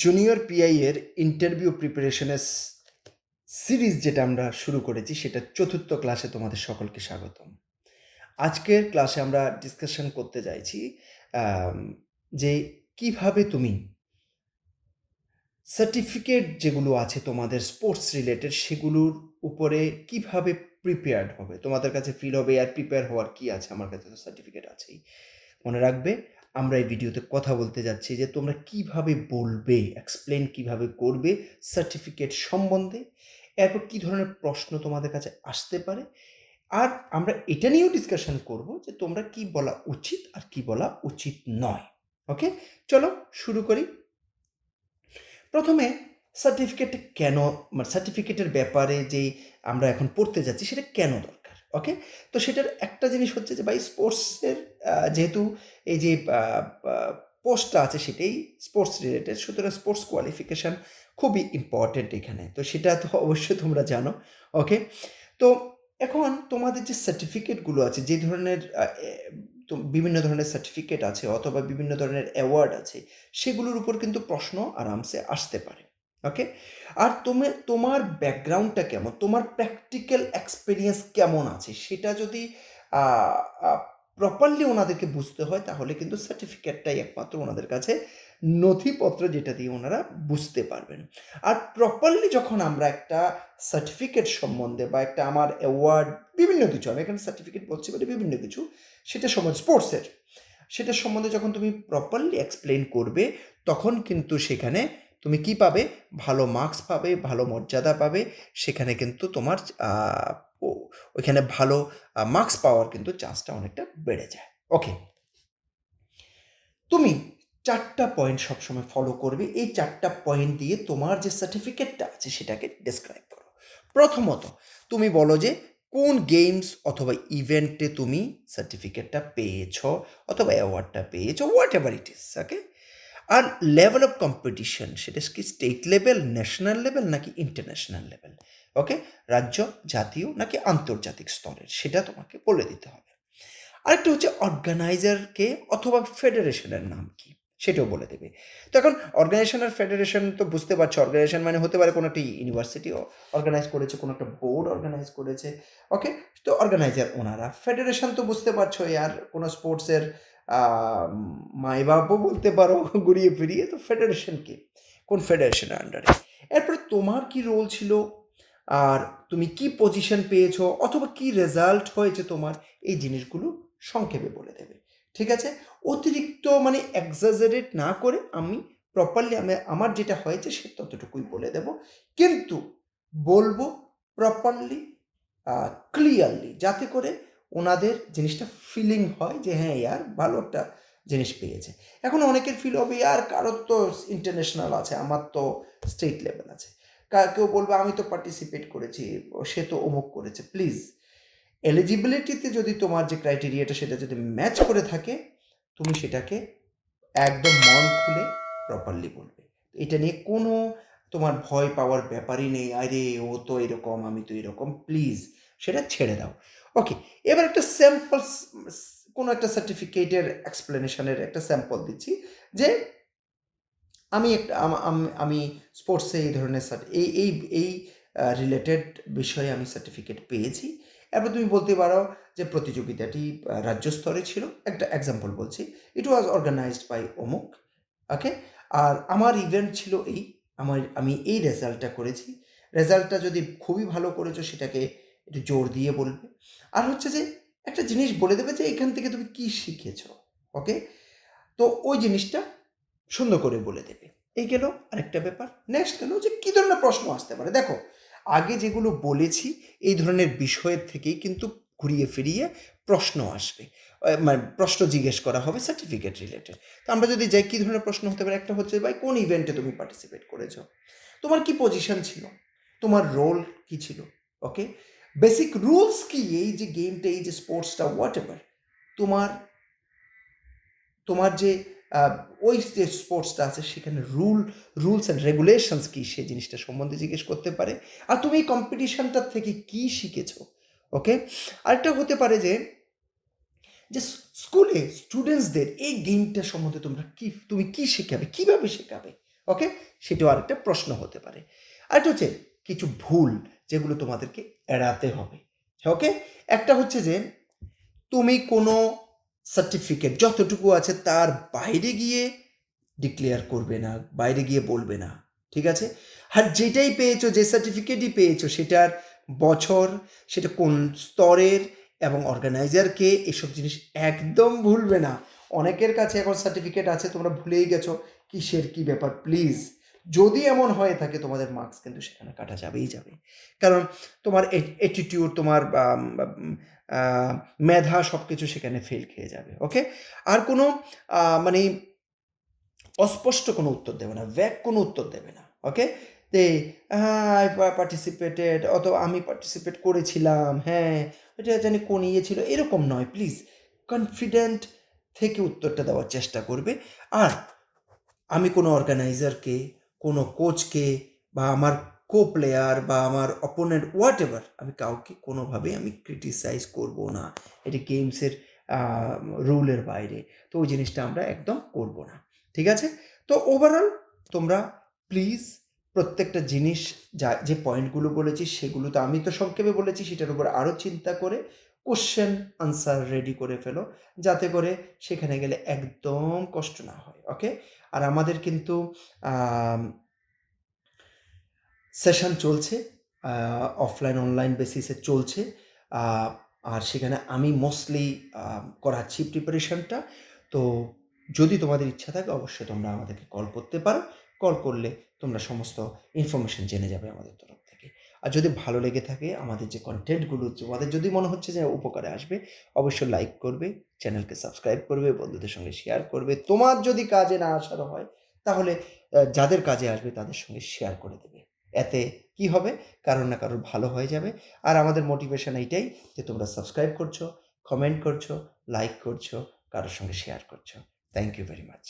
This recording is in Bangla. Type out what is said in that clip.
জুনিয়র পিআই এর ইন্টারভিউ প্রিপারেশনের সিরিজ যেটা আমরা শুরু করেছি সেটা চতুর্থ ক্লাসে তোমাদের সকলকে স্বাগতম। আজকের ক্লাসে আমরা ডিসকাশন করতে চাইছি যে কিভাবে তুমি সার্টিফিকেট যেগুলো আছে তোমাদের স্পোর্টস রিলেটেড সেগুলোর উপরে কিভাবে প্রিপেয়ার্ড হবে, তোমাদের কাছে ফিল হবে আর প্রিপেয়ার হওয়ার কি আছে, আমার কাছে তো সার্টিফিকেট আছেই। মনে রাখবে, আমরা এই ভিডিওতে কথা বলতে যাচ্ছি যে তোমরা কিভাবে বলবে, এক্সপ্লেন কিভাবে করবে সার্টিফিকেট সম্বন্ধে, এরপর কী ধরনের প্রশ্ন তোমাদের কাছে আসতে পারে, আর আমরা এটা নিয়েও ডিসকাশন করব যে তোমরা কি বলা উচিত আর কি বলা উচিত নয়। ওকে, চলো শুরু করি। প্রথমে সার্টিফিকেট কেন, মানে সার্টিফিকেটের ব্যাপারে যে আমরা এখন পড়তে যাচ্ছি সেটা কেন দরকার। ওকে, তো সেটার একটা জিনিস হচ্ছে যে ভাই স্পোর্টসের যেহেতু এই যে পোস্টটা আছে সেটাই স্পোর্টস রিলেটেড, সুতরাং স্পোর্টস কোয়ালিফিকেশান খুবই ইম্পর্ট্যান্ট এখানে, তো সেটা তো অবশ্যই তোমরা জানো। ওকে, তো এখন তোমাদের যে সার্টিফিকেটগুলো আছে, যে ধরনের তো বিভিন্ন ধরনের সার্টিফিকেট আছে অথবা বিভিন্ন ধরনের অ্যাওয়ার্ড আছে, সেগুলোর উপর কিন্তু প্রশ্ন আরামসে আসতে পারে। ওকে, আর তোমার ব্যাকগ্রাউন্ডটা কেমন, তোমার প্র্যাকটিক্যাল এক্সপিরিয়েন্স কেমন আছে, সেটা যদি প্রপারলি ওনাদেরকে বুঝতে হয় তাহলে কিন্তু সার্টিফিকেটটাই একমাত্র ওনাদের কাছে নথিপত্র যেটা দিয়ে ওনারা বুঝতে পারবেন। আর প্রপারলি যখন আমরা একটা সার্টিফিকেট সম্বন্ধে বা একটা আমার অ্যাওয়ার্ড বিভিন্ন কিছু, আমি এখানে সার্টিফিকেট বলছি বলে বিভিন্ন কিছু, সেটা সম্বন্ধে স্পোর্টসের সেটা সম্বন্ধে যখন তুমি প্রপারলি এক্সপ্লেন করবে তখন কিন্তু সেখানে তুমি কি পাবে, ভালো মার্কস পাবে, ভালো মর্যাদা পাবে, সেখানে কিন্তু তোমার ওইখানে ভালো মার্কস পাওয়ার কিন্তু চান্সটা অনেকটা বেড়ে যায়। ওকে, তুমি 4টা পয়েন্ট সবসময় ফলো করবে, এই 4টা পয়েন্ট দিয়ে তোমার যে সার্টিফিকেটটা আছে সেটাকে ডেসক্রাইব করো। প্রথমত তুমি বলো যে কোন গেমস অথবা ইভেন্টে তুমি সার্টিফিকেটটা পেয়েছ অথবা অ্যাওয়ার্ডটা পেয়েছো, whatever it is. Okay, আর লেভেল অফ কম্পিটিশন, সেটা কি স্টেট লেভেল, ন্যাশনাল লেভেল নাকি ইন্টারন্যাশনাল লেভেল, ওকে, রাজ্য, জাতীয় নাকি আন্তর্জাতিক স্তরের, সেটা তোমাকে বলে দিতে হবে। আরেকটা হচ্ছে অর্গানাইজারকে অথবা ফেডারেশনের নাম কি সেটাও বলে দেবে। তো এখন অর্গানাইজেশন আর ফেডারেশন তো বুঝতে পারছো, অর্গানাইজেশন মানে হতে পারে কোনো একটা ইউনিভার্সিটি অর্গানাইজ করেছে, কোনো একটা বোর্ড অর্গানাইজ করেছে। ওকে, তো অর্গানাইজার ওনারা, ফেডারেশন তো বুঝতে পারছো আর কোনো স্পোর্টসের মাই বাপও বলতে পারো ঘুরিয়ে ফিরিয়ে, তো ফেডারেশন কি, কোন ফেডারেশনের আন্ডারে, এরপরে তোমার কি রোল ছিল, আর তুমি কি পজিশন পেয়েছো অথবা কি রেজাল্ট হয়েছে তোমার, এই জিনিসগুলো সংক্ষেপে বলে দেবে। ঠিক আছে, অতিরিক্ত মানে এক্সাজারেট না করে আমি প্রপারলি আমার যেটা হয়েছে সে ততটুকুই বলে দেব, কিন্তু বলবো প্রপারলি ক্লিয়ারলি, যাতে করে ওনাদের জিনিসটা ফিলিং হয় যে হ্যাঁ ইয়ার ভালো একটা জিনিস পেয়েছে। এখন অনেকের ফিল হবে ইয়ার কারোর তো ইন্টারন্যাশনাল আছে, আমার তো স্টেট লেভেল আছে, কেউ বলবে আমি তো পার্টিসিপেট করেছি, সে তো অমুক করেছে। প্লিজ, এলিজিবিলিটিতে যদি তোমার যে ক্রাইটেরিয়াটা সেটা যদি ম্যাচ করে থাকে, তুমি সেটাকে একদম মন খুলে প্রপারলি বলবে। এটা নিয়ে কোনো তোমার ভয় পাওয়ার ব্যাপারই নেই, আরে ও তো এরকম আমি তো এরকম, প্লিজ সেটা ছেড়ে দাও। ওকে, এবার একটা স্যাম্পল, কোনো একটা সার্টিফিকেটের এক্সপ্লেনেশনের একটা স্যাম্পল দিচ্ছি যে আমি একটা আমি স্পোর্টসে এই ধরনের এই এই এই রিলেটেড বিষয়ে আমি সার্টিফিকেট পেয়েছি। এরপর তুমি বলতে পারো যে প্রতিযোগিতাটি রাজ্য স্তরে ছিল, একটা এক্সাম্পল বলছি, ইট ওয়াজ অর্গানাইজড বাই অমুক। ওকে, আর আমার ইভেন্ট ছিল এই, আমি এই রেজাল্টটা করেছি। রেজাল্টটা যদি খুবই ভালো করেছো সেটাকে একটু জোর দিয়ে বলবে। আর হচ্ছে যে একটা জিনিস বলে দেবে যে এখান থেকে তুমি কী শিখেছো। ওকে, তো ওই জিনিসটা সুন্দর করে বলে দেবে। এই গেল আরেকটা ব্যাপার। নেক্সট গেল যে কী ধরনের প্রশ্ন আসতে পারে। দেখো, আগে যেগুলো বলেছি এই ধরনের বিষয়ের থেকেই কিন্তু ঘুরিয়ে ফিরিয়ে প্রশ্ন আসবে, মানে প্রশ্ন জিজ্ঞেস করা হবে সার্টিফিকেট রিলেটেড। তো আমরা যদি যাই, কী ধরনের প্রশ্ন হতে পারে, একটা হচ্ছে ভাই কোন ইভেন্টে তুমি পার্টিসিপেট করেছো, তোমার কি পজিশন ছিল, তোমার রোল কী ছিল, ওকে, বেসিক রুলস কি, এই যে গেমটা, এই যে স্পোর্টসটা, হোয়াট এভার, তোমার তোমার যে ওই যে স্পোর্টসটা আছে সেখানে রুলস অ্যান্ড রেগুলেশনস কী, সেই জিনিসটা সম্বন্ধে জিজ্ঞেস করতে পারে। আর তুমি এই কম্পিটিশনটার থেকে কী শিখেছো। ওকে, আরেকটা হতে পারে যে যে স্কুলে স্টুডেন্টসদের এই গেমটা সম্বন্ধে তুমি কী শেখাবে, কীভাবে শেখাবে। ওকে, সেটাও আরেকটা প্রশ্ন হতে পারে। আরেকটা হচ্ছে কিছু ভুল যেগুলো তোমাদেরকে এড়াতে হবে। ওকে, একটা হচ্ছে যে তুমি কোনো সার্টিফিকেট যতটুকু আছে তার বাইরে গিয়ে ডিক্লেয়ার করবে না, বাইরে গিয়ে বলবে না, ঠিক আছে? আর যেটাই পেয়েছো, যে সার্টিফিকেটই পেয়েছো, সেটার বছর, সেটা কোন স্তরের এবং অর্গানাইজারকে, এসব জিনিস একদম ভুলবে না। অনেকের কাছে এখন সার্টিফিকেট আছে, তোমরা ভুলেই গেছো কিসের কী ব্যাপার। প্লিজ, যদি এমন হয়ে থাকে তোমাদের মার্কস কিন্তু সেখানে কাটা যাবেই যাবে। কারণ তোমার অ্যাটিটিউড, তোমার মেধা সব কিছু সেখানে ফেল খেয়ে যাবে। ওকে, আর কোনো মানে অস্পষ্ট কোনো উত্তর দেবে না, ভ্যাগ কোনো উত্তর দেবে না। ওকে, তে হ্যাঁ আই পার্টিসিপেটেড, অথবা আমি পার্টিসিপেট করেছিলাম, হ্যাঁ এটা জানি কোন ইয়ে ছিল, এরকম নয়। প্লিজ কনফিডেন্ট থেকে উত্তরটা দেওয়ার চেষ্টা করবে। আর আমি কোনো অর্গানাইজারকে, কোনো কোচকে, বা আমার কো প্লেয়ার বা আমার অপোনেন্ট হোয়াট এভার, আমি কাউকে কোনোভাবেই আমি ক্রিটিসাইজ করব না। এটি গেমসের রুলের বাইরে, তো ওই জিনিসটা আমরা একদম করব না, ঠিক আছে? তো ওভারঅল তোমরা প্লিজ প্রত্যেকটা জিনিস, যে পয়েন্টগুলো বলেছি সেগুলো তো আমি তো সংক্ষেপে বলেছি, সেটার উপর আরও চিন্তা করে কোশ্চেন আনসার রেডি করে ফেলো, যাতে করে সেখানে গেলে একদম কষ্ট না হয়। ওকে, আর আমাদের কিন্তু সেশন চলছে, অফলাইন অনলাইন বেসিসে চলছে। আর সেখানে আমি মোস্টলি করাচ্ছি প্রিপারেশনটা। তো যদি তোমাদের ইচ্ছা থাকে অবশ্যই তোমরা আমাদেরকে কল করতে পারো। কল করলে তোমরা সমস্ত ইনফরমেশন জেনে যাবে আমাদের তরফ থেকে। আর যদি ভালো লেগে থাকে আমাদের যে কন্টেন্টগুলো, তোমাদের যদি মনে হচ্ছে যে উপকারে আসবে, অবশ্যই লাইক করবে, চ্যানেলকে সাবস্ক্রাইব করবে, বন্ধুদের সঙ্গে শেয়ার করবে। তোমার যদি কাজে না আসারও হয়, তাহলে যাদের কাজে আসবে তাদের সঙ্গে শেয়ার করে দেবে। এতে কি হবে, কারোর না কারোর ভালো হয়ে যাবে। আর আমাদের মোটিভেশন এইটাই যে তোমরা সাবস্ক্রাইব করছো, কমেন্ট করছো, লাইক করছো, কারোর সঙ্গে শেয়ার করছো। Thank you very much.